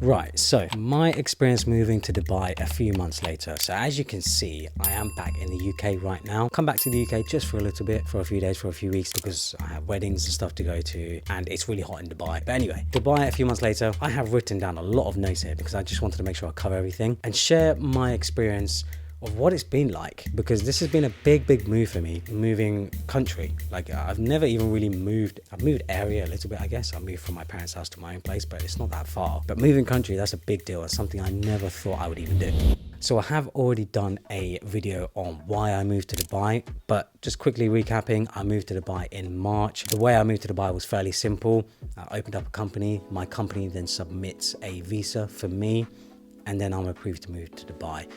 Right, so my experience moving to Dubai a few months later. So as you can see, I am back in the UK right now. Come back to the UK just for a little bit, for a few days, for a few weeks, because I have weddings and stuff to go to, and it's really hot in Dubai. But anyway, Dubai a few months later, I have written down a lot of notes here because I just wanted to make sure I cover everything and share my experience of what it's been like, because this has been a big move for me, moving country. Like I've never even really moved. I've moved area a little bit, I guess. I moved from my parents' house to my own place, but it's not that far. But moving country, that's a big deal. It's something I never thought I would even do. So I have already done a video on why I moved to Dubai, but just quickly recapping, I moved to Dubai in March. The way I moved to Dubai was fairly simple. I opened up a company. My company then submits a visa for me, and then I'm approved to move to Dubai,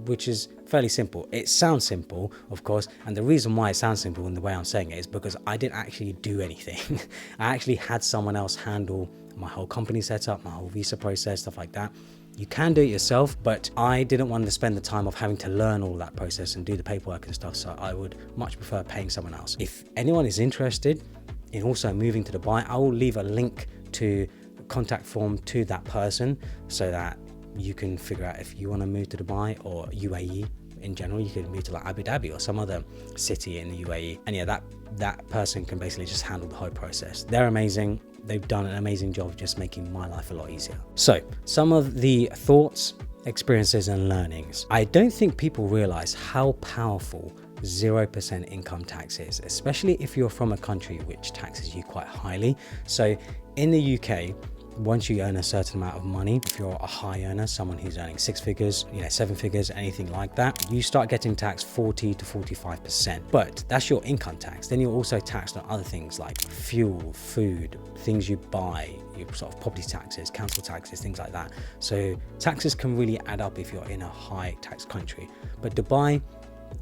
which is fairly simple. It sounds simple, of course, and the reason why it sounds simple in the way I'm saying it is because I didn't actually do anything. I actually had someone else handle my whole company setup, my whole visa process, stuff like that. You can do it yourself, but I didn't want to spend the time of having to learn all that process and do the paperwork and stuff, so I would much prefer paying someone else. If anyone is interested in also moving to Dubai, I will leave a link to the contact form to that person so that you can figure out if you want to move to Dubai or UAE in general. You could move to like Abu Dhabi or some other city in the UAE, and yeah, that person can basically just handle the whole process. They're amazing. They've done an amazing job of just making my life a lot easier. So some of the thoughts, experiences and learnings. I don't think people realize how powerful 0% income tax is, especially if you're from a country which taxes you quite highly. So in the UK, once you earn a certain amount of money, if you're a high earner, someone who's earning 6 figures, 7 figures, anything like that, you start getting taxed 40 to 45%. But that's your income tax. Then you're also taxed on other things like fuel, food, things you buy, your sort of property taxes, council taxes, things like that. So taxes can really add up if you're in a high tax country. But Dubai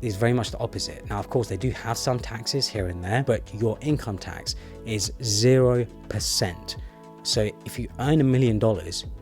is very much the opposite. Now, of course, they do have some taxes here and there, but your income tax is 0%. So if you earn $1 million,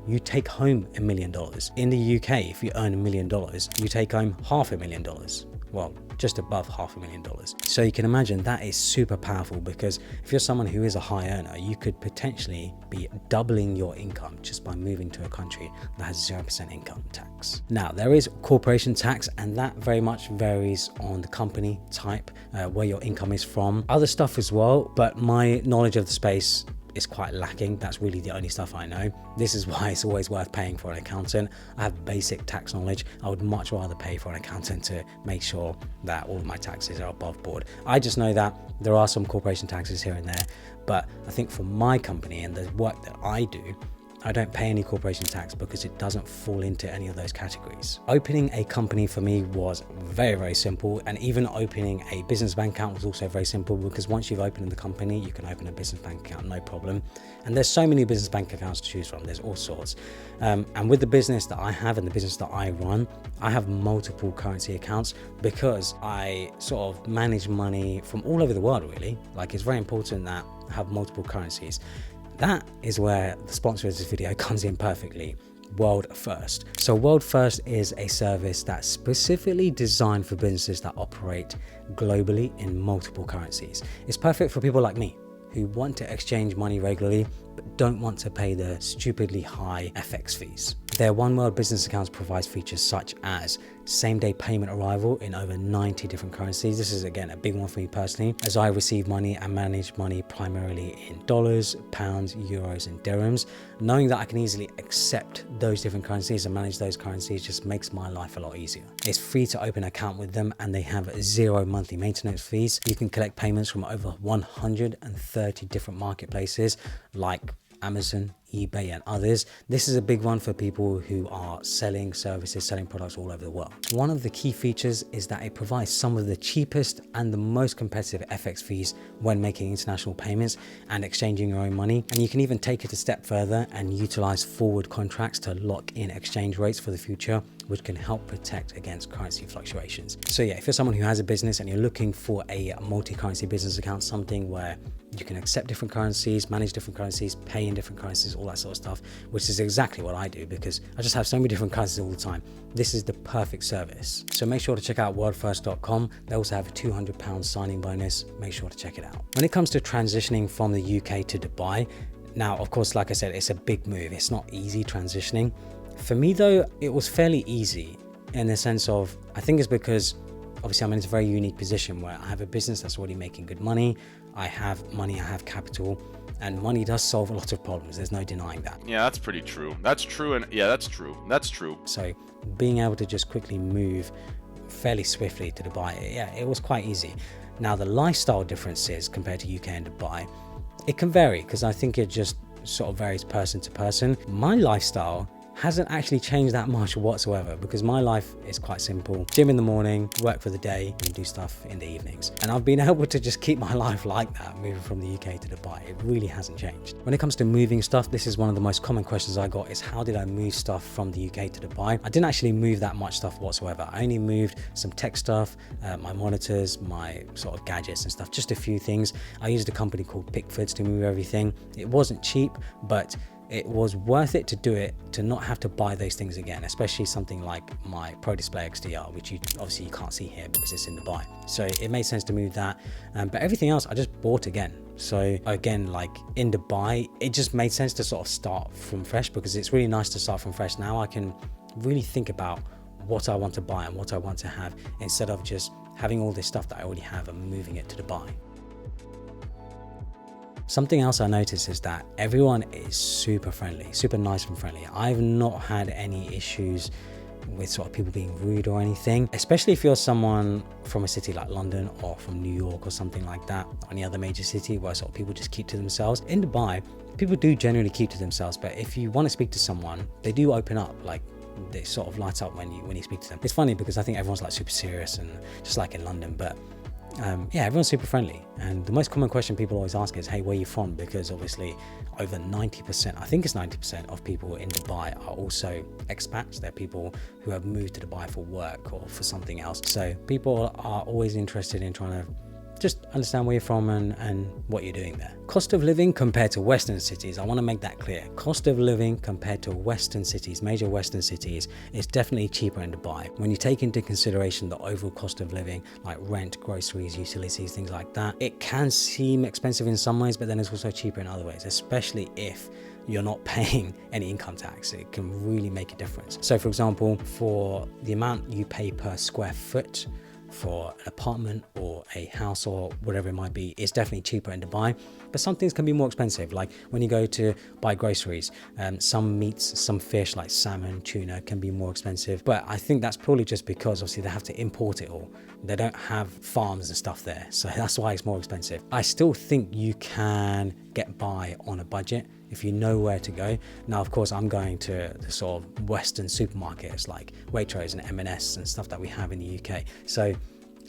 you take home $1 million. In the UK, if you earn $1 million, you take home $500,000. Well, just above $500,000. So you can imagine that is super powerful, because if you're someone who is a high earner, you could potentially be doubling your income just by moving to a country that has 0% income tax. Now, there is corporation tax, and that very much varies on the company type, where your income is from. Other stuff as well, but my knowledge of the space is quite lacking. That's really the only stuff I know. This is why it's always worth paying for an accountant. I have basic tax knowledge. I would much rather pay for an accountant to make sure that all of my taxes are above board. I just know that there are some corporation taxes here and there, but I think for my company and the work that I do, I don't pay any corporation tax because it doesn't fall into any of those categories. Opening a company for me was very simple, and even opening a business bank account was also very simple, because once you've opened the company, you can open a business bank account, no problem. And there's so many business bank accounts to choose from. There's all sorts. And with the business that I have and the business that I run, I have multiple currency accounts because I sort of manage money from all over the world, really. Like, it's very important that I have multiple currencies. That is where the sponsor of this video comes in perfectly. WorldFirst. So WorldFirst is a service that's specifically designed for businesses that operate globally in multiple currencies. It's perfect for people like me who want to exchange money regularly but don't want to pay the stupidly high FX fees. Their One World business accounts provides features such as same-day payment arrival in over 90 different currencies. This is, again, a big one for me personally, as I receive money and manage money primarily in dollars, pounds, euros, and dirhams. Knowing that I can easily accept those different currencies and manage those currencies just makes my life a lot easier. It's free to open an account with them, and they have 0 monthly maintenance fees. You can collect payments from over 130 different marketplaces like Amazon, eBay and others. This is a big one for people who are selling services, selling products all over the world. One of the key features is that it provides some of the cheapest and the most competitive FX fees when making international payments and exchanging your own money. And you can even take it a step further and utilize forward contracts to lock in exchange rates for the future, which can help protect against currency fluctuations. So yeah, if you're someone who has a business and you're looking for a multi-currency business account, something where you can accept different currencies, manage different currencies, pay in different currencies, all that sort of stuff, which is exactly what I do because I just have so many different currencies all the time. This is the perfect service. So make sure to check out worldfirst.com. They also have a £200 signing bonus. Make sure to check it out. When it comes to transitioning from the UK to Dubai, Now, of course, like I said, it's a big move. It's not easy transitioning. For me though, it was fairly easy in the sense of, I think it's because obviously I'm in this very unique position where I have a business that's already making good money. I have money, I have capital, and money does solve a lot of problems. There's no denying that. Yeah, that's pretty true. That's true. And yeah, that's true. That's true. So being able to just quickly move fairly swiftly to Dubai, yeah, it was quite easy. Now the lifestyle differences compared to UK and Dubai, it can vary because I think it just sort of varies person to person. My lifestyle hasn't actually changed that much whatsoever because my life is quite simple. Gym in the morning, work for the day, and do stuff in the evenings. And I've been able to just keep my life like that, moving from the UK to Dubai. It really hasn't changed. When it comes to moving stuff, this is one of the most common questions I got is how did I move stuff from the UK to Dubai? I didn't actually move that much stuff whatsoever. I only moved some tech stuff, my monitors, my sort of gadgets and stuff, just a few things. I used a company called Pickfords to move everything. It wasn't cheap, but it was worth it to do it, to not have to buy those things again, especially something like my Pro Display XDR, which you obviously you can't see here because it's in Dubai. So it made sense to move that, but everything else I just bought again. So again, like in Dubai, it just made sense to sort of start from fresh because it's really nice to start from fresh. Now I can really think about what I want to buy and what I want to have instead of just having all this stuff that I already have and moving it to Dubai. Something else I noticed is that everyone is super friendly, super nice and friendly. I've not had any issues with sort of people being rude or anything, especially if you're someone from a city like London or from New York or something like that, or any other major city where sort of people just keep to themselves. In Dubai, people do generally keep to themselves, but if you want to speak to someone, they do open up, like they sort of light up when you speak to them. It's funny because I think everyone's like super serious and just like in London, but yeah, everyone's super friendly. And the most common question people always ask is, hey, where are you from? Because obviously over 90%, I think it's 90% of people in Dubai are also expats. They're people who have moved to Dubai for work or for something else. So people are always interested in trying to just understand where you're from and what you're doing there. Cost of living compared to Western cities, I want to make that clear. Cost of living compared to Western cities, major Western cities, is definitely cheaper in Dubai. When you take into consideration the overall cost of living, like rent, groceries, utilities, things like that, it can seem expensive in some ways, but then it's also cheaper in other ways, especially if you're not paying any income tax. It can really make a difference. So for example, for the amount you pay per square foot, for an apartment or a house or whatever it might be, it's definitely cheaper in Dubai, but some things can be more expensive. Like when you go to buy groceries, some meats, some fish like salmon, tuna can be more expensive, but I think that's probably just because obviously they have to import it all. They don't have farms and stuff there, so that's why it's more expensive. I still think you can get by on a budget if you know where to go. Now, of course, I'm going to the sort of Western supermarkets like Waitrose and M&S and stuff that we have in the UK. So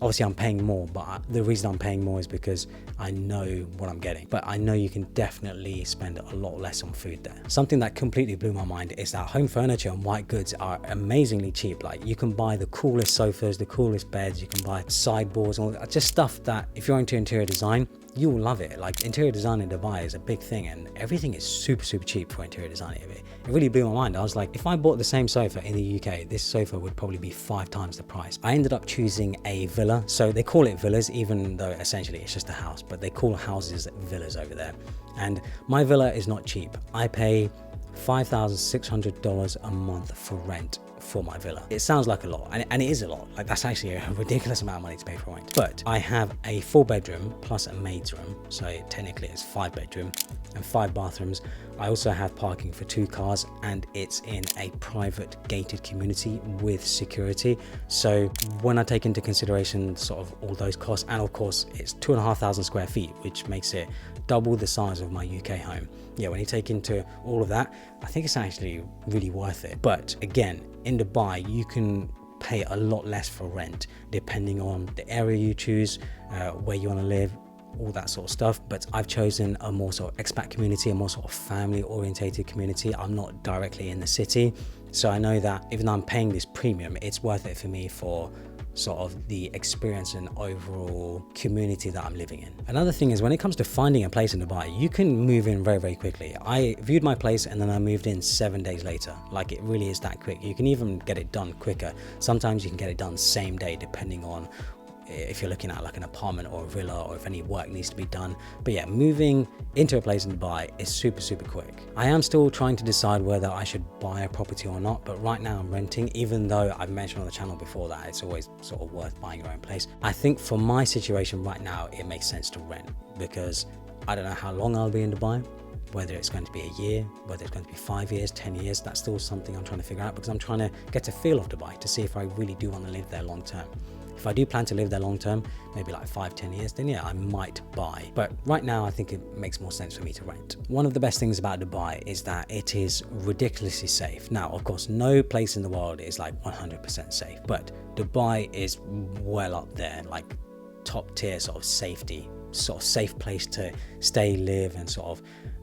obviously I'm paying more, but the reason I'm paying more is because I know what I'm getting. But I know you can definitely spend a lot less on food there. Something that completely blew my mind is that home furniture and white goods are amazingly cheap. Like you can buy the coolest sofas, the coolest beds, you can buy sideboards, all that, just stuff that if you're into interior design, you will love it. Like interior design in Dubai is a big thing and everything is super cheap for interior design. It really blew my mind. I was like, if I bought the same sofa in the UK, this sofa would probably be 5 times the price. I ended up choosing a villa. So they call it villas, even though essentially it's just a house, but they call houses villas over there. And my villa is not cheap. I pay $5,600 a month for rent for my villa. It sounds like a lot, and it is a lot. Like that's actually a ridiculous amount of money to pay for rent. But I have a 4-bedroom plus a maid's room, so technically it's 5-bedroom and 5 bathrooms. I also have parking for 2 cars, and it's in a private gated community with security. So when I take into consideration sort of all those costs, and of course it's 2,500 square feet, which makes it double the size of my UK home. Yeah, when you take into all of that, I think it's actually really worth it. But again, in Dubai, you can pay a lot less for rent depending on the area you choose, where you want to live, all that sort of stuff. But I've chosen a more sort of expat community, a more sort of family orientated community. I'm not directly in the city, so I know that even though I'm paying this premium, it's worth it for me for sort of the experience and overall community that I'm living in. Another thing is when it comes to finding a place in Dubai, you can move in very quickly. I viewed my place and then I moved in 7 days later. Like it really is that quick. You can even get it done quicker. Sometimes you can get it done same day depending on if you're looking at like an apartment or a villa, or if any work needs to be done. But yeah, moving into a place in Dubai is super quick. I am still trying to decide whether I should buy a property or not, but right now I'm renting, even though I've mentioned on the channel before that it's always sort of worth buying your own place. I think for my situation right now, it makes sense to rent, because I don't know how long I'll be in Dubai, whether it's going to be a year, whether it's going to be 5 years, 10 years. That's still something I'm trying to figure out, because I'm trying to get a feel of Dubai to see if I really do want to live there long term. If I do plan to live there long term, maybe like 5-10 years, then yeah, I might buy. But right now, I think it makes more sense for me to rent. One of the best things about Dubai is that it is ridiculously safe. Now, of course, no place in the world is like 100% safe, but Dubai is well up there, like top tier sort of safety, sort of safe place to stay, live, and sort of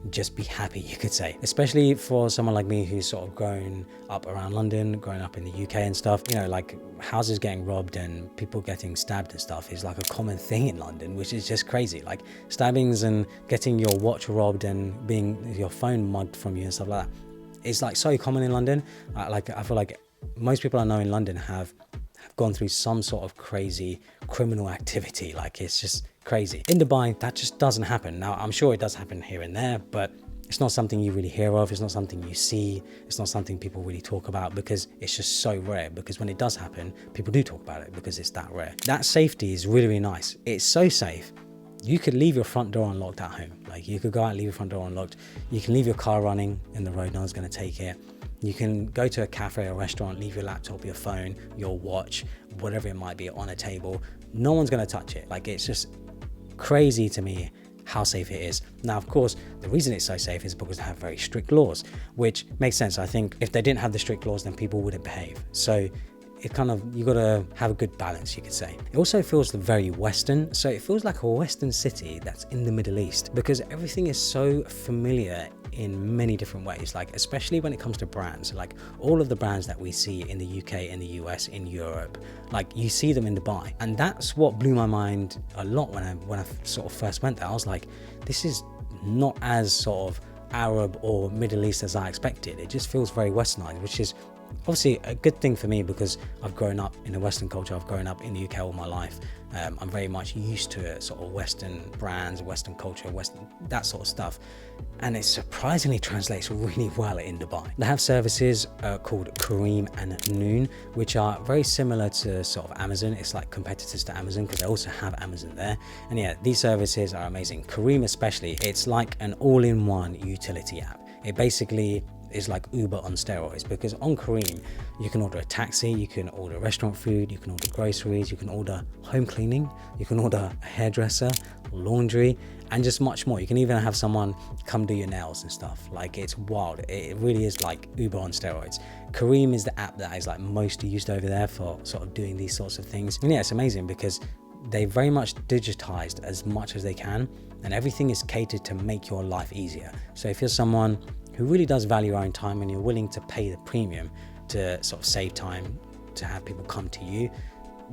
just be happy, you could say. Especially for someone like me who's sort of grown up around London, growing up in the UK and stuff, you know, like houses getting robbed and people getting stabbed and stuff is like a common thing in London, which is just crazy. Like stabbings and getting your watch robbed and being your phone mugged from you and stuff like that, it's like so common in London. Like I feel like most people I know in London have gone through some sort of crazy criminal activity. Like it's just crazy. In Dubai, that just doesn't happen. Now, I'm sure it does happen here and there, but it's not something you really hear of. It's not something you see. It's not something people really talk about, because it's just so rare. Because when it does happen, people do talk about it because it's that rare. That safety is really nice. It's so safe. You could leave your front door unlocked at home. Like you could go out and leave your front door unlocked. You can leave your car running in the road. No one's going to take it. You can go to a cafe or restaurant, leave your laptop, your phone, your watch, whatever it might be on a table. No one's going to touch it. Like it's just crazy to me how safe it is. Now, of course, the reason it's so safe is because they have very strict laws, which makes sense. I think if they didn't have the strict laws, then people wouldn't behave. So it kind of, you got to have a good balance, you could say. It also feels very Western. So it feels like a Western city that's in the Middle East, because everything is so familiar in many different ways, like especially when it comes to brands. Like all of the brands that we see in the UK, in the US, in Europe, like you see them in Dubai. And that's what blew my mind a lot when I sort of first went there. I was like, this is not as sort of Arab or Middle East as I expected. It just feels very westernized, which is obviously a good thing for me, because I've grown up in a Western culture. I've grown up in the UK all my life. I'm very much used to sort of Western brands, Western culture, Western, that sort of stuff. And it surprisingly translates really well in Dubai. They have services called Careem and Noon, which are very similar to sort of Amazon. It's like competitors to Amazon, because they also have Amazon there. And yeah, these services are amazing. Careem especially, it's like an all-in-one utility app. It basically is like Uber on steroids, because on Careem you can order a taxi, you can order restaurant food, you can order groceries, you can order home cleaning, you can order a hairdresser, laundry, and just much more. You can even have someone come do your nails and stuff. Like it's wild. It really is like Uber on steroids. Careem is the app that is like most used over there for sort of doing these sorts of things. And yeah, it's amazing because they very much digitized as much as they can, and everything is catered to make your life easier. So if you're someone who really does value your own time and you're willing to pay the premium to sort of save time to have people come to you,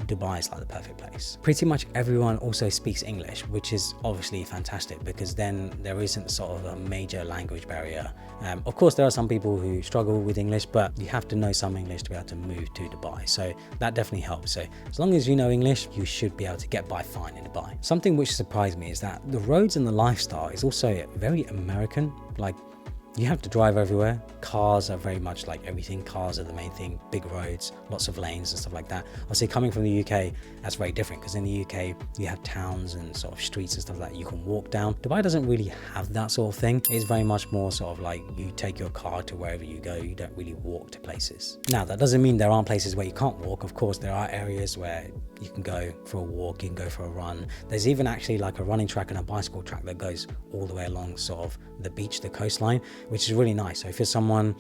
Dubai is like the perfect place. Pretty much everyone also speaks English, which is obviously fantastic, because then there isn't sort of a major language barrier. Of course, there are some people who struggle with English, but you have to know some English to be able to move to Dubai. So that definitely helps. So as long as you know English, you should be able to get by fine in Dubai. Something which surprised me is that the roads and the lifestyle is also very American. Like, you have to drive everywhere. Cars are very much like everything. Cars are the main thing. Big roads, lots of lanes and stuff like that. Obviously, coming from the UK, that's very different, because in the UK, you have towns and sort of streets and stuff that you can walk down. Dubai doesn't really have that sort of thing. It's very much more sort of like you take your car to wherever you go. You don't really walk to places. Now, that doesn't mean there aren't places where you can't walk. Of course, there are areas where you can go for a walk, you can go for a run. There's even actually like a running track and a bicycle track that goes all the way along sort of the beach, the coastline, which is really nice. So if you're someone,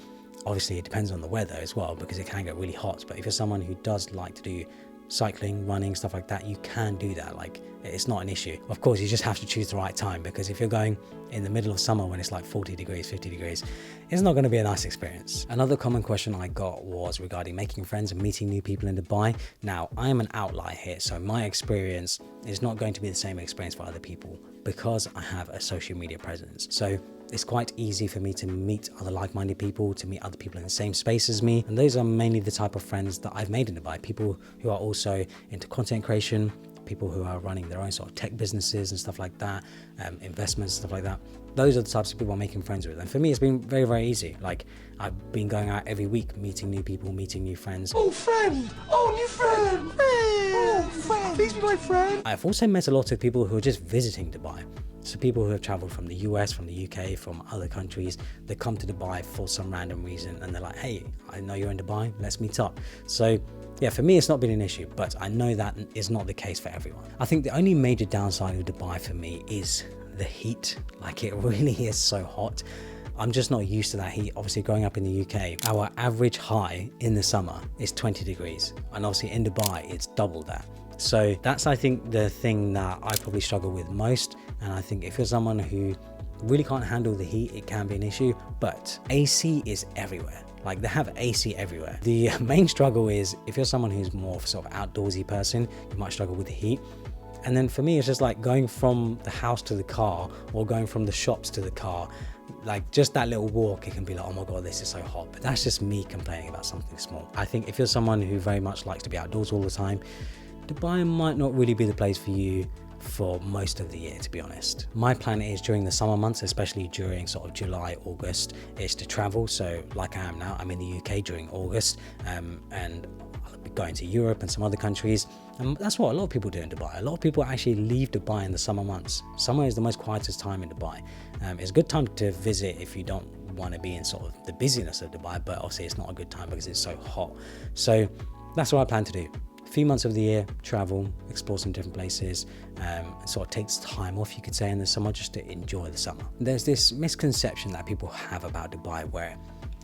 obviously it depends on the weather as well, because it can get really hot, but if you're someone who does like to do cycling, running, stuff like that, you can do that. Like, it's not an issue. Of course, you just have to choose the right time, because if you're going in the middle of summer when it's like 40 degrees, 50 degrees, it's not going to be a nice experience. Another common question I got was regarding making friends and meeting new people in Dubai. Now, I am an outlier here, so my experience is not going to be the same experience for other people, because I have a social media presence. So it's quite easy for me to meet other like-minded people, to meet other people in the same space as me. And those are mainly the type of friends that I've made in Dubai. People who are also into content creation, people who are running their own sort of tech businesses and stuff like that, investments, stuff like that. Those are the types of people I'm making friends with. And for me, it's been very, very easy. Like, I've been going out every week, meeting new people, meeting new friends. Oh, friend! Oh, new friend! Oh, friend! Please be my friend! I've also met a lot of people who are just visiting Dubai. So people who have traveled from the US, from the UK, from other countries, they come to Dubai for some random reason and they're like, hey, I know you're in Dubai, let's meet up. So yeah, for me, it's not been an issue, but I know that is not the case for everyone. I think the only major downside of Dubai for me is the heat. Like, it really is so hot. I'm just not used to that heat. Obviously, growing up in the UK, our average high in the summer is 20 degrees. And obviously in Dubai, it's double that. So that's, I think, the thing that I probably struggle with most. And I think if you're someone who really can't handle the heat, it can be an issue, but AC is everywhere. Like, they have AC everywhere. The main struggle is if you're someone who's more of a sort of outdoorsy person, you might struggle with the heat. And then for me, it's just like going from the house to the car or going from the shops to the car. Like, just that little walk, it can be like, oh my God, this is so hot. But that's just me complaining about something small. I think if you're someone who very much likes to be outdoors all the time, Dubai might not really be the place for you for most of the year, to be honest. My plan is during the summer months, especially during sort of July, August, is to travel. So like I am now, I'm in the UK during August, and I'll be going to Europe and some other countries. And that's what a lot of people do in Dubai. A lot of people actually leave Dubai in the summer months. Summer is the most quietest time in Dubai. It's a good time to visit if you don't want to be in sort of the busyness of Dubai, but obviously it's not a good time because it's so hot. So that's what I plan to do. A few months of the year, travel, explore some different places, sort of takes time off, you could say, in the summer, just to enjoy the summer. There's this misconception that people have about Dubai where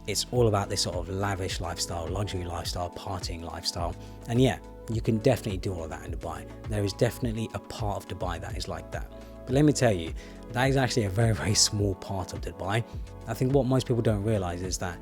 it's all about this sort of lavish lifestyle, luxury lifestyle, partying lifestyle. And yeah, you can definitely do all of that in Dubai. There is definitely a part of Dubai that is like that. But let me tell you, that is actually a very, very small part of Dubai. I think what most people don't realize is that,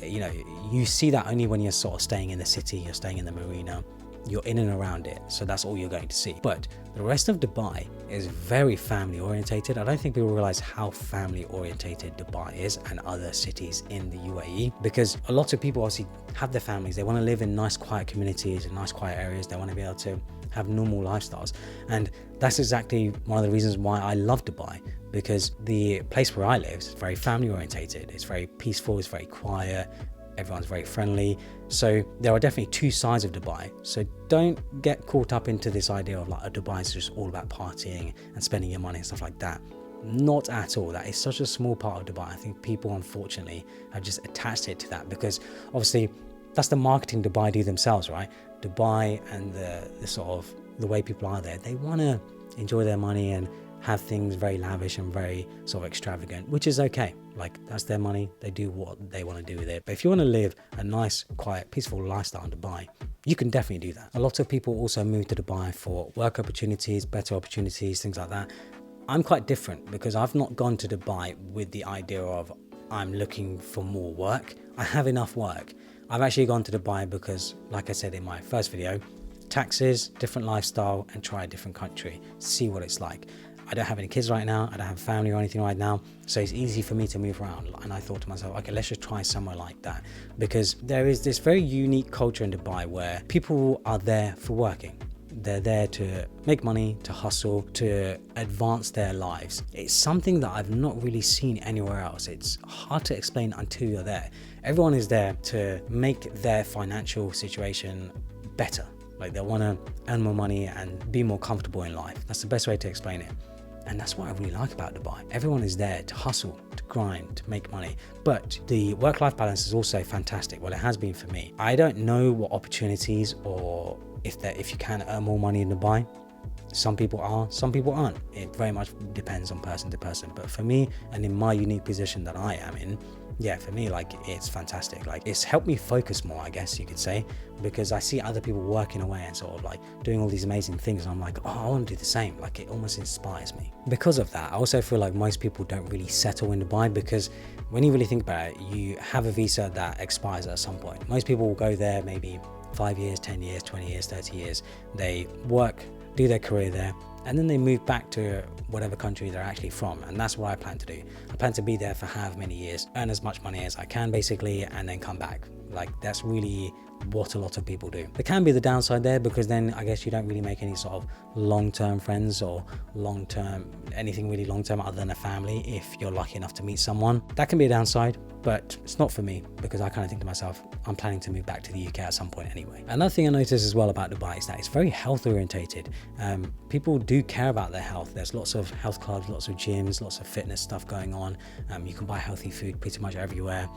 you know, you see that only when you're sort of staying in the city, you're staying in the marina, you're in and around it, so that's all you're going to see. But the rest of Dubai is very family orientated. I don't think people realize how family orientated Dubai is and other cities in the UAE, because a lot of people obviously have their families. They want to live in nice quiet communities and nice quiet areas. They want to be able to have normal lifestyles, and that's exactly one of the reasons why I love Dubai, because the place where I live is very family orientated. It's very peaceful, it's very quiet, everyone's very friendly. So there are definitely two sides of Dubai. So don't get caught up into this idea of like, Dubai is just all about partying and spending your money and stuff like that. Not at all. That is such a small part of Dubai. I think people unfortunately have just attached it to that, because obviously that's the marketing Dubai do themselves, right? Dubai and the sort of the way people are there, they want to enjoy their money and have things very lavish and very sort of extravagant, which is okay. Like, that's their money, they do what they want to do with it. But if you want to live a nice, quiet, peaceful lifestyle in Dubai, you can definitely do that. A lot of people also move to Dubai for work opportunities, better opportunities, things like that. I'm quite different, because I've not gone to Dubai with the idea of I'm looking for more work. I have enough work. I've actually gone to Dubai because, like I said in my first video, taxes, different lifestyle, and try a different country, see what it's like. I don't have any kids right now, I don't have family or anything right now, so it's easy for me to move around. And I thought to myself, okay, let's just try somewhere like that, because there is this very unique culture in Dubai where people are there for working. They're there to make money, to hustle, to advance their lives. It's something that I've not really seen anywhere else. It's hard to explain until you're there. Everyone is there to make their financial situation better. Like, they want to earn more money and be more comfortable in life. That's the best way to explain it. And that's what I really like about Dubai. Everyone is there to hustle, to grind, to make money. But the work-life balance is also fantastic. Well, it has been for me. I don't know what opportunities or if you can earn more money in Dubai. Some people are, some people aren't. It very much depends on person to person. But for me, and in my unique position that I am in, yeah, for me, like, it's fantastic. Like, it's helped me focus more, I guess you could say, because I see other people working away and sort of like doing all these amazing things. And I'm like, oh, I want to do the same. Like, it almost inspires me. Because of that, I also feel like most people don't really settle in Dubai, because when you really think about it, you have a visa that expires at some point. Most people will go there maybe 5 years, 10 years, 20 years, 30 years. They work, do their career there, and then they move back to whatever country they're actually from. And that's what I plan to do. I plan to be there for however many years, earn as much money as I can basically, and then come back. Like, that's really what a lot of people do. There can be the downside there, because then I guess you don't really make any sort of long-term friends or anything really long-term other than a family if you're lucky enough to meet someone. That can be a downside, but it's not for me, because I kind of think to myself, I'm planning to move back to the UK at some point anyway. Another thing I noticed as well about Dubai is that it's very health orientated. People do care about their health. There's lots of health clubs, lots of gyms, lots of fitness stuff going on. You can buy healthy food pretty much everywhere.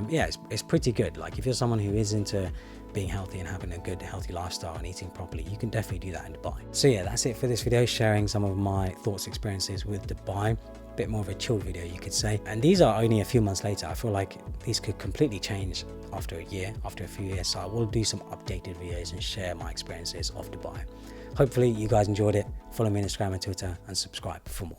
Yeah, it's pretty good. Like if you're someone who is into being healthy and having a good healthy lifestyle and eating properly, you can definitely do that in Dubai. So yeah, that's it for this video, sharing some of my thoughts, experiences with Dubai. Bit more of a chill video, you could say, and these are only a few months later. I feel like these could completely change after a year, after a few years, so I will do some updated videos and share my experiences of Dubai. Hopefully you guys enjoyed it. Follow me on Instagram and Twitter and subscribe for more.